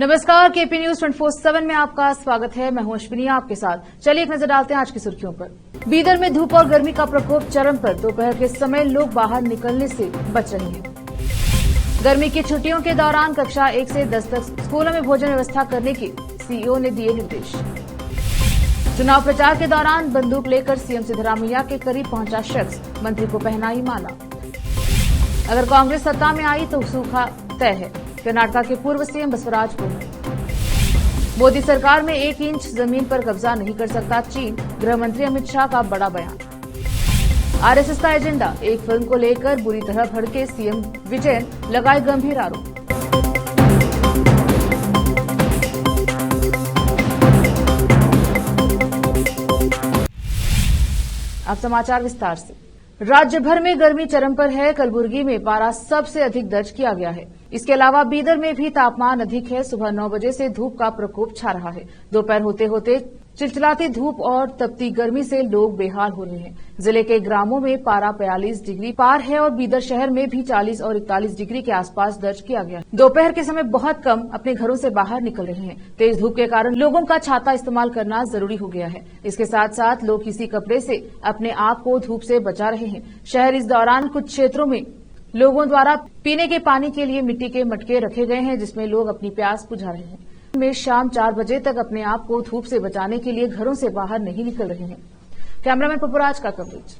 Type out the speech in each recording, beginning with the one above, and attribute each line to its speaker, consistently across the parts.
Speaker 1: नमस्कार, KP news 24/7 में आपका स्वागत है। मैं हूं अश्विनी आपके साथ। चलिए एक नजर डालते हैं आज की सुर्खियों पर। बीदर में धूप और गर्मी का प्रकोप चरम पर। दोपहर के समय लोग बाहर निकलने से बच रहे हैं। गर्मी की छुट्टियों के दौरान कक्षा 1 से 10 तक स्कूलों में भोजन व्यवस्था करने के सीईओ ने दिए निर्देश। चुनाव प्रचार के दौरान बंदूक लेकर सीएम सिद्धरामैया के करीब पहुंचा शख्स, मंत्री को पहनाई माला। अगर कांग्रेस सत्ता में आई तो सूखा तय है, कर्नाटक के पूर्व सीएम बसवराज बोम्मई। मोदी सरकार में 1 इंच जमीन पर कब्जा नहीं कर सकता चीन, गृह मंत्री अमित शाह का बड़ा बयान। आरएसएस का एजेंडा, एक फिल्म को लेकर बुरी तरह भड़के सीएम विजयन, लगाए गंभीर आरोप। अब समाचार विस्तार से। राज्य भर में गर्मी चरम पर है। कलबुर्गी में पारा सबसे अधिक दर्ज किया गया है। इसके अलावा बीदर में भी तापमान अधिक है। सुबह 9 बजे से धूप का प्रकोप छा रहा है। दोपहर होते होते चिलचिलाती धूप और तपती गर्मी से लोग बेहाल हो रहे हैं। जिले के ग्रामों में पारा 42 डिग्री पार है और बीदर शहर में भी 40 और 41 डिग्री के आसपास दर्ज किया गया। दोपहर के समय बहुत कम अपने घरों से बाहर निकल रहे हैं। तेज धूप के कारण लोगों का छाता इस्तेमाल करना जरूरी हो गया है। इसके साथ साथ लोग किसी कपड़े से अपने आप को धूप से बचा रहे हैं। शहर इस दौरान कुछ क्षेत्रों में लोगों द्वारा पीने के पानी के लिए मिट्टी के मटके रखे गए हैं, जिसमें लोग अपनी प्यास बुझा रहे हैं। में शाम 4 बजे तक अपने आप को धूप से बचाने के लिए घरों से बाहर नहीं निकल रहे हैं। कैमरामैन पपुराज का कवरेज।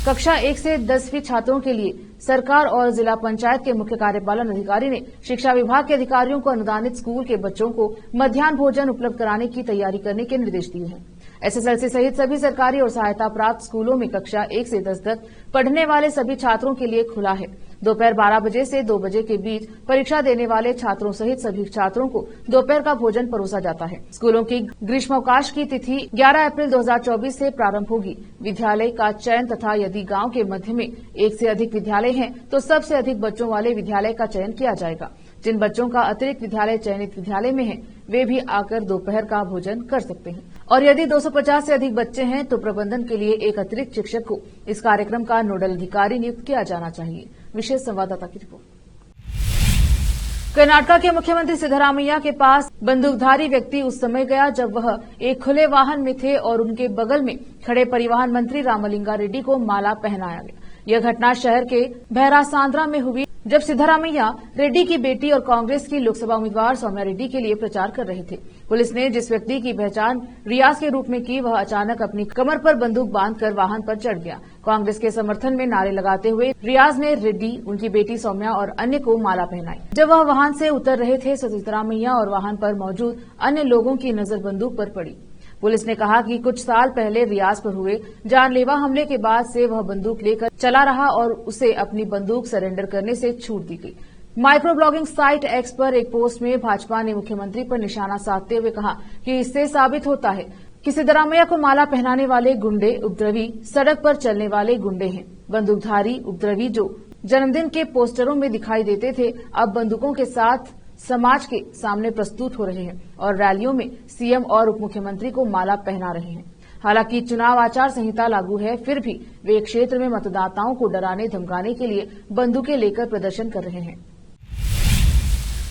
Speaker 1: कक्षा 1 से 10वीं छात्रों के लिए सरकार और जिला पंचायत के मुख्य कार्यपालन अधिकारी ने शिक्षा विभाग के अधिकारियों को अनुदानित स्कूल के बच्चों को मध्याह्न भोजन उपलब्ध कराने की तैयारी करने के निर्देश दिए हैं। एसएसएलसी सहित सभी सरकारी और सहायता प्राप्त स्कूलों में कक्षा 1 से 10 तक पढ़ने वाले सभी छात्रों के लिए खुला है। दोपहर 12 बजे से 2 बजे के बीच परीक्षा देने वाले छात्रों सहित सभी छात्रों को दोपहर का भोजन परोसा जाता है। स्कूलों की ग्रीष्मावकाश की तिथि 11 अप्रैल 2024 से प्रारंभ होगी। विद्यालय का चयन तथा यदि गांव के मध्य में 1 से अधिक विद्यालय हैं तो सबसे अधिक बच्चों वाले विद्यालय का चयन किया जाएगा। जिन बच्चों का अतिरिक्त विद्यालय चयनित विद्यालय में है वे भी आकर दोपहर का भोजन कर सकते हैं। और यदि 250 से अधिक बच्चे हैं तो प्रबंधन के लिए एक अतिरिक्त शिक्षक को इस कार्यक्रम का नोडल अधिकारी नियुक्त किया जाना चाहिए। विशेष संवाददाता की रिपोर्ट। कर्नाटक के मुख्यमंत्री सिद्धरामैया के पास बंदूकधारी व्यक्ति उस समय गया जब वह एक खुले वाहन में थे और उनके बगल में खड़े परिवहन मंत्री रामलिंगा रेड्डी को माला पहनाया गया। यह घटना शहर के भैरासांद्रा में हुई जब सिद्धरामैया रेड्डी की बेटी और कांग्रेस की लोकसभा उम्मीदवार सौम्या रेड्डी के लिए प्रचार कर रहे थे। पुलिस ने जिस व्यक्ति की पहचान रियाज के रूप में की, वह अचानक अपनी कमर पर बंदूक बांधकर वाहन पर चढ़ गया। कांग्रेस के समर्थन में नारे लगाते हुए रियाज ने रेड्डी, उनकी बेटी सौम्या और अन्य को माला पहनाई। जब वह वाहन से उतर रहे थे तो सिद्धरामैया और वाहन पर मौजूद अन्य लोगों की नजर बंदूक पर पड़ी। पुलिस ने कहा कि कुछ साल पहले रियाज पर हुए जानलेवा हमले के बाद से वह बंदूक लेकर चला रहा और उसे अपनी बंदूक सरेंडर करने से छूट दी गई। माइक्रो ब्लॉगिंग साइट एक्स पर एक पोस्ट में भाजपा ने मुख्यमंत्री पर निशाना साधते हुए कहा कि इससे साबित होता है कि सिद्धरामैया को माला पहनाने वाले गुंडे उपद्रवी सड़क पर चलने वाले गुंडे हैं। बंदूकधारी उपद्रवी जो जन्मदिन के पोस्टरों में दिखाई देते थे, अब बंदूकों के साथ समाज के सामने प्रस्तुत हो रहे हैं और रैलियों में सीएम और उप मुख्यमंत्री को माला पहना रहे हैं। हालांकि चुनाव आचार संहिता लागू है, फिर भी वे क्षेत्र में मतदाताओं को डराने धमकाने के लिए बंदूकें लेकर प्रदर्शन कर रहे हैं।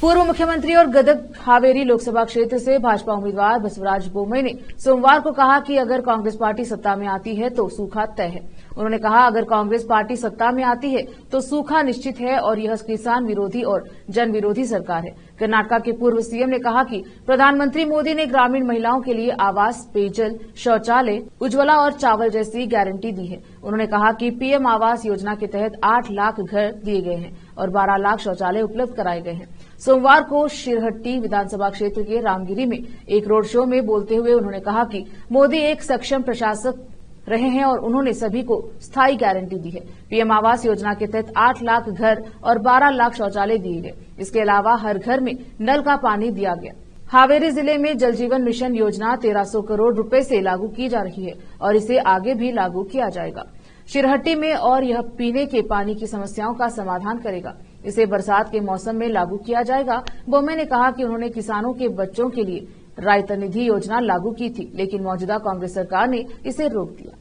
Speaker 1: पूर्व मुख्यमंत्री और गदग हावेरी लोकसभा क्षेत्र से भाजपा उम्मीदवार बसवराज बोम्मई ने सोमवार को कहा कि अगर कांग्रेस पार्टी सत्ता में आती है तो सूखा तय है। उन्होंने कहा, अगर कांग्रेस पार्टी सत्ता में आती है तो सूखा निश्चित है और यह किसान विरोधी और जन विरोधी सरकार है। कर्नाटक के पूर्व सीएम ने कहा कि प्रधानमंत्री मोदी ने ग्रामीण महिलाओं के लिए आवास, पेयजल, शौचालय, उज्ज्वला और चावल जैसी गारंटी दी है। उन्होंने कहा कि पीएम आवास योजना के तहत 8 लाख घर दिए गए हैं और 12 लाख शौचालय उपलब्ध कराए गए हैं। सोमवार को शिरहट्टी विधानसभा क्षेत्र के रामगिरी में एक रोड शो में बोलते हुए उन्होंने कहा कि मोदी एक सक्षम प्रशासक रहे हैं और उन्होंने सभी को स्थायी गारंटी दी है। पीएम आवास योजना के तहत 8 लाख घर और 12 लाख शौचालय दिए गए। इसके अलावा हर घर में नल का पानी दिया गया। हावेरी जिले में जल जीवन मिशन योजना 1300 करोड़ रुपए से लागू की जा रही है और इसे आगे भी लागू किया जाएगा शिरहट्टी में, और यह पीने के पानी की समस्याओं का समाधान करेगा। इसे बरसात के मौसम में लागू किया जाएगा। बोम्मई ने कहा कि उन्होंने किसानों के बच्चों के लिए रायता निधि योजना लागू की थी, लेकिन मौजूदा कांग्रेस सरकार ने इसे रोक दिया।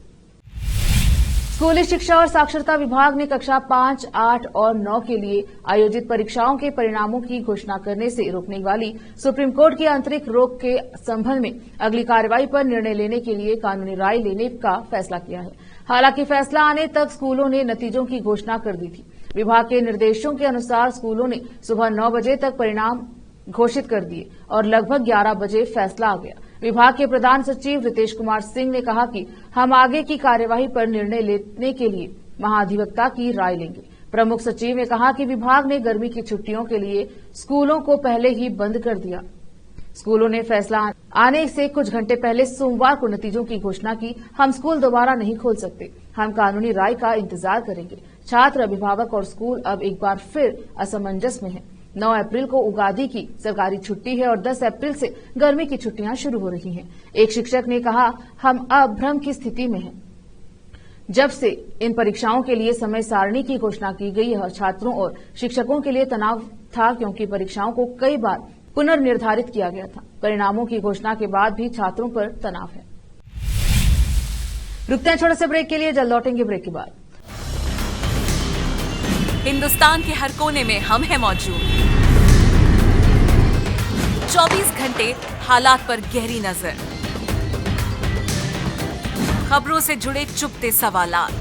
Speaker 1: स्कूली शिक्षा और साक्षरता विभाग ने कक्षा 5, 8 और 9 के लिए आयोजित परीक्षाओं के परिणामों की घोषणा करने से रोकने वाली सुप्रीम कोर्ट की आंतरिक रोक के संबंध में अगली कार्रवाई पर निर्णय लेने के लिए कानूनी राय लेने का फैसला किया है। हालांकि फैसला आने तक स्कूलों ने नतीजों की घोषणा कर दी थी। विभाग के निर्देशों के अनुसार स्कूलों ने सुबह 9 बजे तक परिणाम घोषित कर दिए और लगभग 11 बजे फैसला आ गया। विभाग के प्रधान सचिव रितेश कुमार सिंह ने कहा कि हम आगे की कार्यवाही पर निर्णय लेने के लिए महाधिवक्ता की राय लेंगे। प्रमुख सचिव ने कहा कि विभाग ने गर्मी की छुट्टियों के लिए स्कूलों को पहले ही बंद कर दिया। स्कूलों ने फैसला आने से कुछ घंटे पहले सोमवार को नतीजों की घोषणा की। हम स्कूल दोबारा नहीं खोल सकते, हम कानूनी राय का इंतजार करेंगे। छात्र, अभिभावक और स्कूल अब एक बार फिर असमंजस में हैं। 9 अप्रैल को उगादी की सरकारी छुट्टी है और 10 अप्रैल से गर्मी की छुट्टियां शुरू हो रही हैं। एक शिक्षक ने कहा, हम अब भ्रम की स्थिति में हैं। जब से इन परीक्षाओं के लिए समय सारणी की घोषणा की गई, यह छात्रों और शिक्षकों के लिए तनाव था, क्योंकि परीक्षाओं को कई बार पुनर्निर्धारित किया गया था। परिणामों की घोषणा के बाद भी छात्रों पर तनाव है। रुकते हैं छोटे से ब्रेक के लिए, जल्द लौटेंगे ब्रेक के बाद।
Speaker 2: हिंदुस्तान के हर कोने में हम हैं मौजूद। 24 घंटे हालात पर गहरी नजर, खबरों से जुड़े चुपते सवालात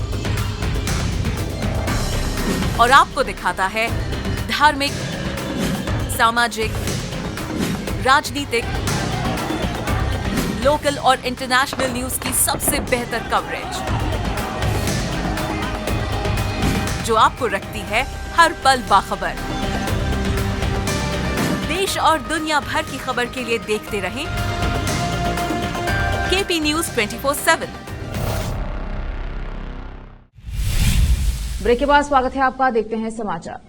Speaker 2: और आपको दिखाता है धार्मिक, सामाजिक, राजनीतिक, लोकल और इंटरनेशनल न्यूज की सबसे बेहतर कवरेज, जो आपको रखती है हर पल बाखबर। देश और दुनिया भर की खबर के लिए देखते रहें केपी न्यूज 24/7।
Speaker 1: ब्रेक के बाद स्वागत है आपका। देखते हैं समाचार।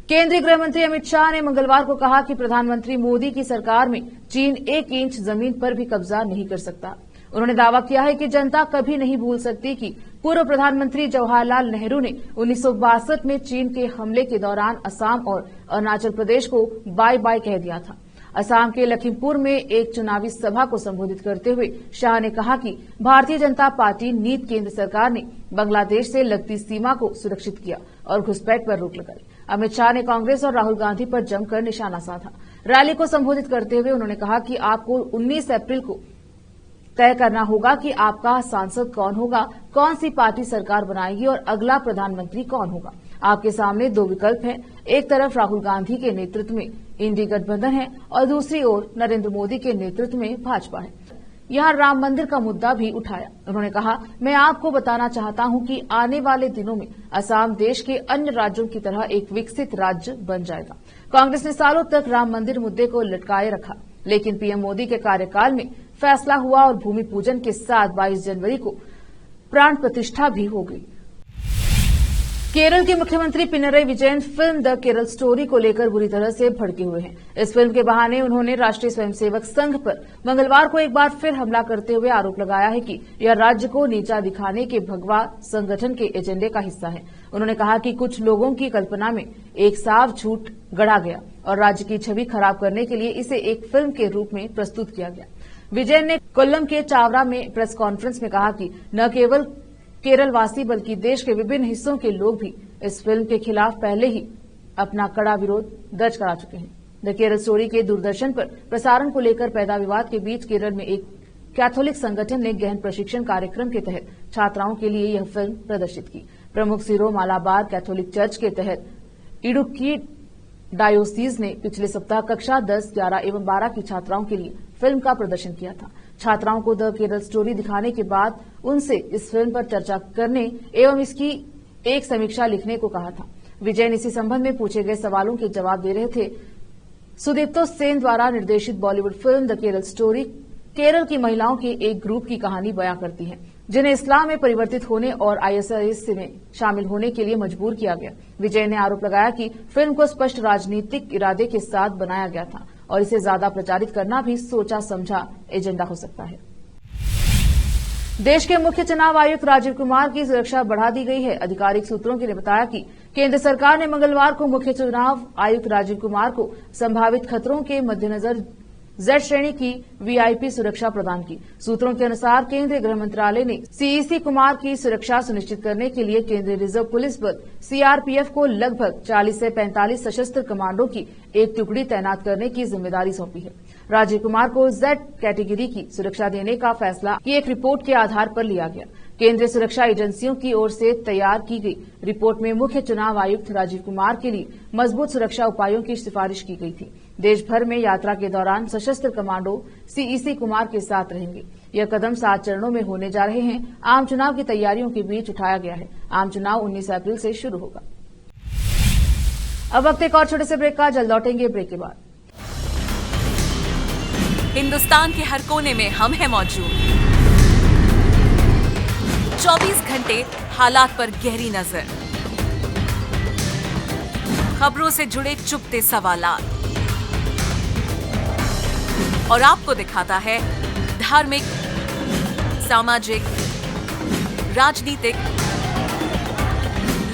Speaker 1: केंद्रीय गृह मंत्री अमित शाह ने मंगलवार को कहा कि प्रधानमंत्री मोदी की सरकार में चीन 1 इंच जमीन पर भी कब्जा नहीं कर सकता। उन्होंने दावा किया है कि जनता कभी नहीं भूल सकती कि पूर्व प्रधानमंत्री जवाहरलाल नेहरू ने 1962 में चीन के हमले के दौरान असम और अरुणाचल प्रदेश को बाय बाय कह दिया था। असम के लखीमपुर में एक चुनावी सभा को संबोधित करते हुए शाह ने कहा कि भारतीय जनता पार्टी नीत केंद्र सरकार ने बांग्लादेश से लगती सीमा को सुरक्षित किया और घुसपैठ पर रोक लगाई। अमित शाह ने कांग्रेस और राहुल गांधी पर जमकर निशाना साधा। रैली को संबोधित करते हुए उन्होंने कहा कि आपको 19 अप्रैल को तय करना होगा कि आपका सांसद कौन होगा, कौन सी पार्टी सरकार बनाएगी और अगला प्रधानमंत्री कौन होगा। आपके सामने 2 विकल्प हैं। एक तरफ राहुल गांधी के नेतृत्व में इंडी गठबंधन है और दूसरी ओर नरेंद्र मोदी के नेतृत्व में भाजपा है। यहां राम मंदिर का मुद्दा भी उठाया। उन्होंने कहा, मैं आपको बताना चाहता हूं कि आने वाले दिनों में असम देश के अन्य राज्यों की तरह एक विकसित राज्य बन जाएगा। कांग्रेस ने सालों तक राम मंदिर मुद्दे को लटकाए रखा, लेकिन पीएम मोदी के कार्यकाल में फैसला हुआ और भूमि पूजन के साथ 22 जनवरी को प्राण प्रतिष्ठा भी हो गई। केरल के मुख्यमंत्री Pinarayi Vijayan film the Kerala story को लेकर बुरी तरह से भड़के हुए हैं। इस फिल्म के बहाने उन्होंने राष्ट्रीय स्वयंसेवक संघ पर मंगलवार को एक बार फिर हमला करते हुए आरोप लगाया है कि यह राज्य को नीचा दिखाने के भगवा संगठन के एजेंडे का हिस्सा है। उन्होंने कहा कि कुछ लोगों की कल्पना में एक साफ झूठ गढ़ा गया और राज्य की छवि खराब करने के लिए इसे एक फिल्म के रूप में प्रस्तुत किया गया। विजयन ने कोल्लम के चावरा में प्रेस कॉन्फ्रेंस में कहा कि न केवल केरल वासी बल्कि देश के विभिन्न हिस्सों के लोग भी इस फिल्म के खिलाफ पहले ही अपना कड़ा विरोध दर्ज करा चुके हैं। द केरल स्टोरी के दूरदर्शन पर प्रसारण को लेकर पैदा विवाद के बीच केरल में एक कैथोलिक संगठन ने गहन प्रशिक्षण कार्यक्रम के तहत छात्राओं के लिए यह फिल्म प्रदर्शित की। प्रमुख सिरो मालाबार कैथोलिक चर्च के तहत इडुक्की डायोसीज ने पिछले सप्ताह कक्षा 10, 11 एवं 12 की छात्राओं के लिए फिल्म का प्रदर्शन किया था। छात्राओं को द केरल स्टोरी दिखाने के बाद उनसे इस फिल्म पर चर्चा करने एवं इसकी एक समीक्षा लिखने को कहा था। विजयन इसी संबंध में पूछे गए सवालों के जवाब दे रहे थे। सुदीप्तो सेन द्वारा निर्देशित Bollywood film the Kerala story Kerala की महिलाओं के एक ग्रुप की कहानी बयां करती है, जिन्हें इस्लाम में परिवर्तित होने और आईएसआईएस में शामिल होने के लिए मजबूर किया गया। विजय ने आरोप लगाया कि फिल्म को स्पष्ट राजनीतिक इरादे के साथ बनाया गया था और इसे ज्यादा प्रचारित करना भी सोचा समझा एजेंडा हो सकता है। देश के मुख्य चुनाव आयुक्त राजीव कुमार की सुरक्षा बढ़ा दी गई है। आधिकारिक सूत्रों ने बताया कि केंद्र सरकार ने मंगलवार को मुख्य चुनाव आयुक्त राजीव कुमार को संभावित खतरों के मद्देनजर Z श्रेणी की VIP सुरक्षा प्रदान की। सूत्रों के अनुसार केंद्रीय गृह मंत्रालय ने CEC कुमार की सुरक्षा सुनिश्चित करने के लिए केंद्रीय रिजर्व पुलिस बल CRPF को लगभग 40 से 45 सशस्त्र कमांडो की एक टुकड़ी तैनात करने की जिम्मेदारी सौंपी है। राजीव कुमार को Z कैटेगरी की सुरक्षा देने का फैसला की एक रिपोर्ट के आधार पर लिया गया। केंद्रीय सुरक्षा एजेंसियों की ओर से तैयार की गई रिपोर्ट में मुख्य चुनाव आयुक्त राजीव कुमार के लिए मजबूत सुरक्षा उपायों की सिफारिश की गई थी। देश भर में यात्रा के दौरान सशस्त्र कमांडो CEC कुमार के साथ रहेंगे। यह कदम 7 चरणों में होने जा रहे हैं। आम चुनाव की तैयारियों के बीच उठाया गया है। आम चुनाव 19 अप्रैल से शुरू होगा। अब वक्त एक और छोटे से ब्रेक का, जल्द लौटेंगे ब्रेक के बाद।
Speaker 2: हिंदुस्तान के हर कोने में हम हैं मौजूद। 24 घंटे हालात पर गहरी नजर, खबरों से जुड़े चुपते सवालात, और आपको दिखाता है धार्मिक, सामाजिक, राजनीतिक,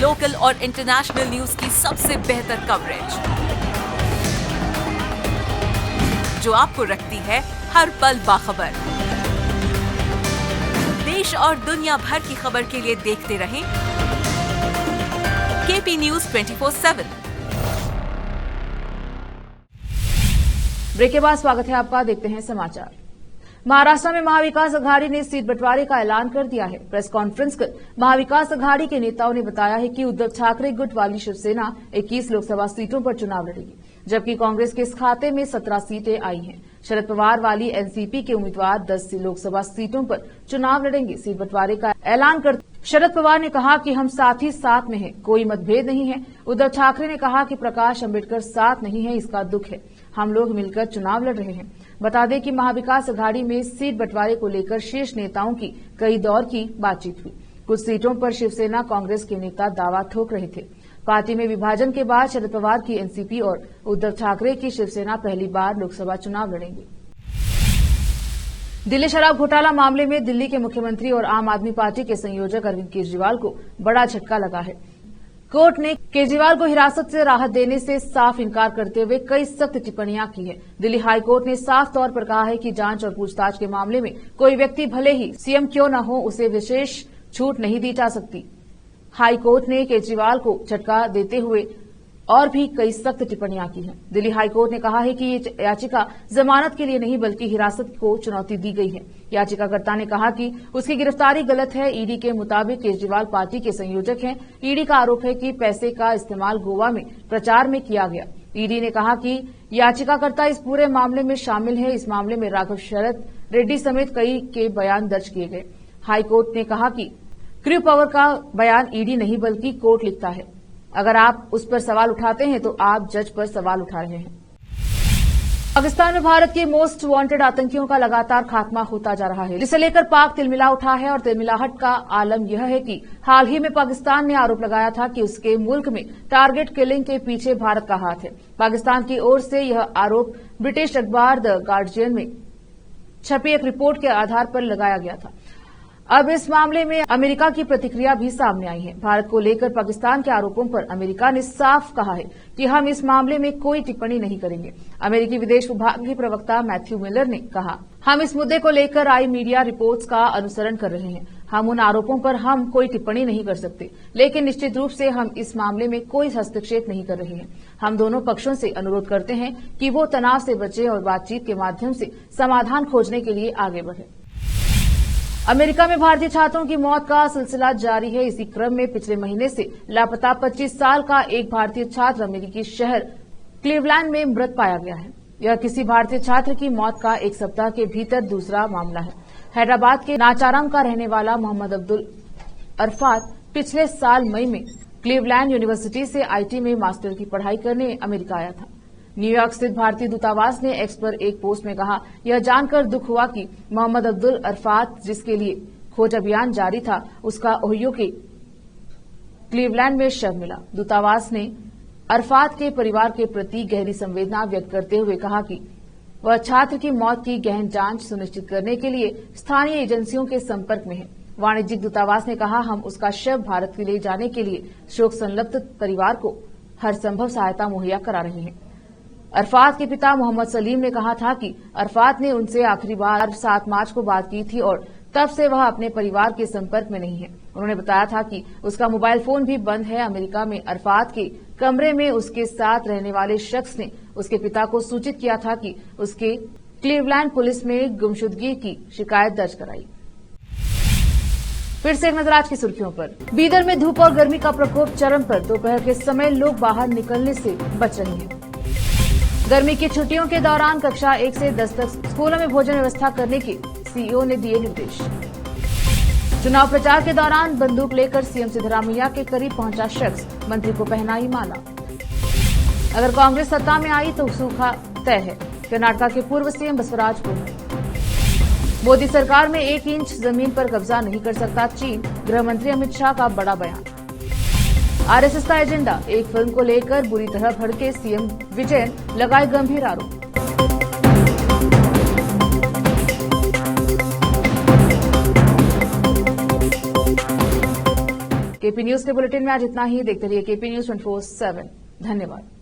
Speaker 2: लोकल और इंटरनेशनल न्यूज की सबसे बेहतर कवरेज, जो आपको रखती है हर पल बाखबर। देश और दुनिया भर की खबर के लिए देखते रहें KP News 24/7।
Speaker 1: ब्रेक के बाद स्वागत है आपका। देखते हैं समाचार। महाराष्ट्र में महाविकास अघाड़ी ने सीट बंटवारे का ऐलान कर दिया है। प्रेस कॉन्फ्रेंस कर महाविकास अघाड़ी के नेताओं ने बताया है कि उद्धव ठाकरे गुट वाली शिवसेना 21 लोकसभा सीटों पर चुनाव लड़ेगी, जबकि कांग्रेस के इस खाते में 17 सीटें आई हैं। शरद पवार वाली एनसीपी के उम्मीदवार 10 लोकसभा सीटों पर चुनाव लड़ेंगे। सीट बंटवारे का ऐलान कर शरद पवार ने कहा कि हम साथ ही साथ में हैं, कोई मतभेद नहीं है। उद्धव ठाकरे ने कहा कि प्रकाश अंबेडकर साथ नहीं है, इसका दुख है। हम लोग मिलकर चुनाव लड़ रहे हैं। बता दें कि महाविकास अघाड़ी में सीट बंटवारे को लेकर शीर्ष नेताओं की कई दौर की बातचीत हुई। कुछ सीटों पर शिवसेना कांग्रेस के नेता दावा ठोक रहे थे। पार्टी में विभाजन के बाद शरद पवार की एनसीपी और उद्धव ठाकरे की शिवसेना पहली बार लोकसभा चुनाव लड़ेंगे। दिल्ली शराब घोटाला मामले में दिल्ली के मुख्यमंत्री और आम आदमी पार्टी के संयोजक अरविंद केजरीवाल को बड़ा झटका लगा है। कोर्ट ने केजरीवाल को हिरासत से राहत देने से साफ इनकार करते हुए कई सख्त टिप्पणियां की है। दिल्ली हाई कोर्ट ने साफ तौर पर कहा है कि जांच और पूछताछ के मामले में कोई व्यक्ति भले ही सीएम क्यों न हो, उसे विशेष छूट नहीं दी जा सकती। हाई कोर्ट ने केजरीवाल को झटका देते हुए और भी कई सख्त टिप्पणियां की हैं। दिल्ली हाई कोर्ट ने कहा है कि ये याचिका जमानत के लिए नहीं बल्कि हिरासत को चुनौती दी गई है। याचिकाकर्ता ने कहा कि उसकी गिरफ्तारी गलत है। ईडी के मुताबिक केजरीवाल पार्टी के संयोजक हैं। ईडी का आरोप है कि पैसे का इस्तेमाल गोवा में प्रचार में किया गया। ईडी ने कहा कि याचिकाकर्ता इस पूरे मामले में शामिल है। इस मामले में राघव शरद रेड्डी समेत कई के बयान दर्ज किए गए। हाईकोर्ट ने कहा कि क्रू पावर का बयान ईडी नहीं बल्कि कोर्ट लिखता है। अगर आप उस पर सवाल उठाते हैं तो आप जज पर सवाल उठा रहे हैं। पाकिस्तान में भारत के मोस्ट वांटेड आतंकियों का लगातार खात्मा होता जा रहा है, जिसे लेकर पाक तिलमिला उठा है। और तिलमिलाहट का आलम यह है कि हाल ही में पाकिस्तान ने आरोप लगाया था कि उसके मुल्क में टारगेट किलिंग के पीछे भारत का हाथ है। पाकिस्तान की ओर से यह आरोप ब्रिटिश अखबार द गार्जियन में छपी एक रिपोर्ट के आधार पर लगाया गया था। अब इस मामले में अमेरिका की प्रतिक्रिया भी सामने आई है। भारत को लेकर पाकिस्तान के आरोपों पर अमेरिका ने साफ कहा है कि हम इस मामले में कोई टिप्पणी नहीं करेंगे। अमेरिकी विदेश विभाग के प्रवक्ता मैथ्यू मिलर ने कहा, हम इस मुद्दे को लेकर आई मीडिया रिपोर्ट्स का अनुसरण कर रहे हैं। हम उन आरोपों पर हम कोई टिप्पणी नहीं कर सकते, लेकिन निश्चित रूप से हम इस मामले में कोई हस्तक्षेप नहीं कर रहे हैं। हम दोनों पक्षों से अनुरोध करते हैं कि वो तनाव से बचें और बातचीत के माध्यम से समाधान खोजने के लिए आगे बढ़ें। अमेरिका में भारतीय छात्रों की मौत का सिलसिला जारी है। इसी क्रम में पिछले महीने से लापता 25 साल का एक भारतीय छात्र अमेरिकी शहर क्लीवलैंड में मृत पाया गया है। यह किसी भारतीय छात्र की मौत का एक सप्ताह के भीतर दूसरा मामला है। हैदराबाद के नाचाराम का रहने वाला मोहम्मद अब्दुल अरफात पिछले साल मई में क्लीवलैंड यूनिवर्सिटी से आईटी में मास्टर की पढ़ाई करने अमेरिका आया था। न्यूयॉर्क स्थित भारतीय दूतावास ने एक्स पर एक पोस्ट में कहा, यह जानकर दुख हुआ कि मोहम्मद अब्दुल अरफात जिसके लिए खोज अभियान जारी था, उसका ओहियो के क्लीवलैंड में शव मिला। दूतावास ने अरफात के परिवार के प्रति गहरी संवेदना व्यक्त करते हुए कहा कि वह छात्र की मौत की गहन जांच सुनिश्चित करने के लिए स्थानीय एजेंसियों के संपर्क में है। वाणिज्यिक दूतावास ने कहा, हम उसका शव भारत ले जाने के लिए शोक संतप्त परिवार को हर संभव सहायता मुहैया करा रहे हैं। अरफात के पिता मोहम्मद सलीम ने कहा था कि अरफात ने उनसे आखिरी बार 7 मार्च को बात की थी और तब से वह अपने परिवार के संपर्क में नहीं है। उन्होंने बताया था कि उसका मोबाइल फोन भी बंद है। अमेरिका में अरफात के कमरे में उसके साथ रहने वाले शख्स ने उसके पिता को सूचित किया था कि उसके क्लीवलैंड पुलिस में गुमशुदगी की शिकायत दर्ज कराई। फिर से एक नजर आज की सुर्खियों पर। बीदर में धूप और गर्मी का प्रकोप चरम पर। दोपहर के समय लोग बाहर निकलने से बच रहे हैं। गर्मी की छुट्टियों के दौरान कक्षा 1 से 10 तक स्कूलों में भोजन व्यवस्था करने के सीईओ ने दिए निर्देश। चुनाव प्रचार के दौरान बंदूक लेकर सीएम सिद्धरामैया के करीब पहुंचा शख्स, मंत्री को पहनाई माला। अगर कांग्रेस सत्ता में आई तो सूखा तय है, कर्नाटक के पूर्व सीएम बसवराज बोले। मोदी सरकार में 1 इंच जमीन पर कब्जा नहीं कर सकता चीन, गृह मंत्री अमित शाह का बड़ा बयान। आरएसएस का एजेंडा, एक फिल्म को लेकर बुरी तरह भड़के सीएम विजयन, लगाए गंभीर आरोप। केपी न्यूज के बुलेटिन में आज इतना ही। देखते रहिए केपी न्यूज 24/7। धन्यवाद।